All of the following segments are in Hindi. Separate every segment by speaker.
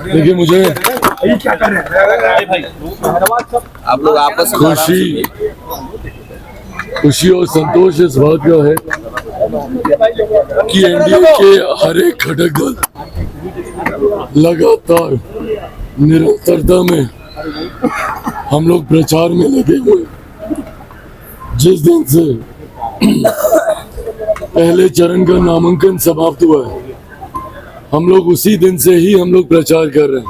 Speaker 1: देखिए मुझे
Speaker 2: आप लोग आपस में
Speaker 1: खुशी और संतोष इस बात का है कि एनडीए के हर एक घटक दल लगातार निरंतरता में हम लोग प्रचार में लगे हुए। जिस दिन से पहले चरण का नामांकन समाप्त हुआ है, हम लोग उसी दिन से ही हम लोग प्रचार कर रहे हैं।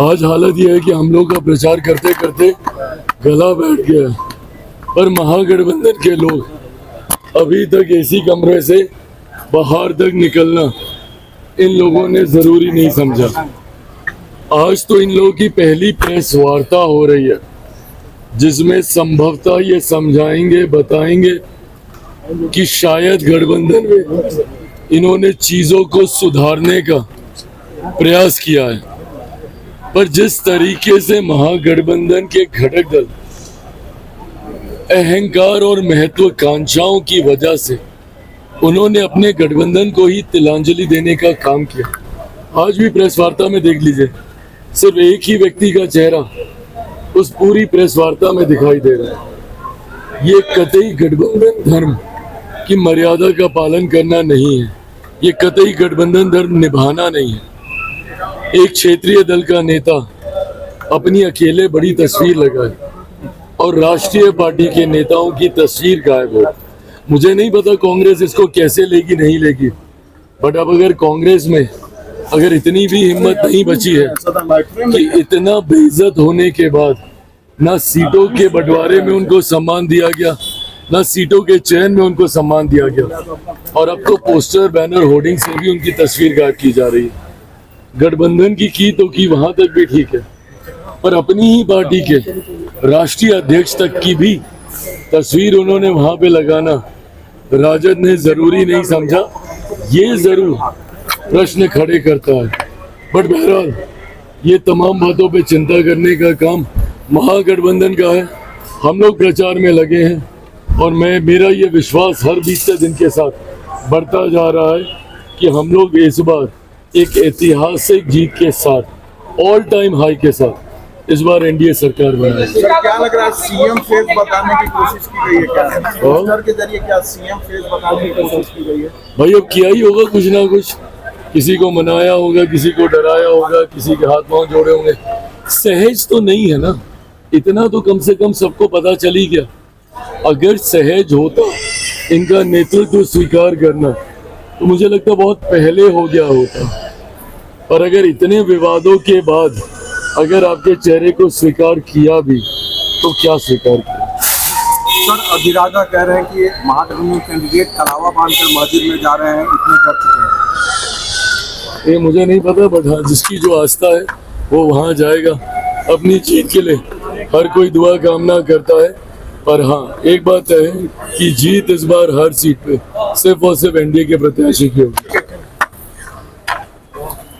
Speaker 1: आज हालत यह है कि हम लोग का प्रचार करते करते गला बैठ गया है, पर महागठबंधन के लोग अभी तक एसी कमरे से बाहर तक निकलना इन लोगों ने जरूरी नहीं समझा। आज तो इन लोगों की पहली प्रेस वार्ता हो रही है, जिसमें संभवतः ये समझाएंगे, बताएंगे कि शायद गठबंधन में इन्होंने चीजों को सुधारने का प्रयास किया है। पर जिस तरीके से महागठबंधन के घटक दल अहंकार और महत्वाकांक्षाओं की वजह से उन्होंने अपने गठबंधन को ही तिलांजलि देने का काम किया। आज भी प्रेस वार्ता में देख लीजिए, सिर्फ एक ही व्यक्ति का चेहरा उस पूरी प्रेस वार्ता में दिखाई दे रहा है। ये कतई गठबंधन धर्म की मर्यादा का पालन करना नहीं है, ये कतई गठबंधन धर्म निभाना नहीं है। एक क्षेत्रीय दल का नेता अपनी अकेले बड़ी तस्वीर लगाए और राष्ट्रीय पार्टी के नेताओं की तस्वीर गायब हो। मुझे नहीं पता कांग्रेस इसको कैसे लेगी, नहीं लेगी, बट अब अगर कांग्रेस में अगर इतनी भी हिम्मत नहीं बची है कि इतना बेइज्जत होने के बाद ना सीटों के बंटवारे में उनको सम्मान दिया गया, ना सीटों के चयन में उनको सम्मान दिया गया, और अब तो पोस्टर, बैनर, होर्डिंग से भी उनकी तस्वीर गायब की जा रही है। गठबंधन की तो की वहां तक भी ठीक है, पर अपनी ही पार्टी के राष्ट्रीय अध्यक्ष तक की भी तस्वीर उन्होंने वहां पे लगाना राजद ने जरूरी नहीं समझा। ये जरूर प्रश्न खड़े करता है, बट बहरहाल ये तमाम बातों पे चिंता करने का काम महागठबंधन का है। हम लोग प्रचार में लगे हैं और मेरा ये विश्वास हर बीते दिन के साथ बढ़ता जा रहा है कि हम लोग इस बार एक ऐतिहासिक जीत के साथ, ऑल टाइम हाई के साथ इस बार एनडीए सरकार बनाएगी।
Speaker 3: सर, क्या लग रहा है सीएम फेज बताने की कोशिश की गई है क्या? पोस्टर के जरिए क्या सीएम फेज बताने की कोशिश की गई है?
Speaker 1: भाई अब किया ही होगा कुछ ना कुछ, किसी को मनाया होगा, किसी को डराया होगा, किसी के हाथ पांव जोड़े होंगे। सहज तो नहीं है ना, इतना तो कम से कम सबको पता चल ही गया। अगर सहज होता इनका नेतृत्व स्वीकार करना तो मुझे लगता बहुत पहले हो गया होता, पर अगर इतने विवादों के बाद अगर आपके चेहरे को स्वीकार किया भी तो क्या स्वीकार किया?
Speaker 3: सर, अधिराजा कह रहे हैं कि महागठबंधन कैंडिडेट कलावा बांधकर मस्जिद में जा रहे हैं, इतने डर चुके हैं।
Speaker 1: ये मुझे नहीं पता, बट हाँ, जिसकी जो आस्था है वो वहाँ जाएगा। अपनी जीत के लिए हर कोई दुआ कामना करता है, पर हाँ एक बात है कि जीत इस बार हर सीट पे सिर्फ और सिर्फ एनडीए के प्रत्याशी की होगी।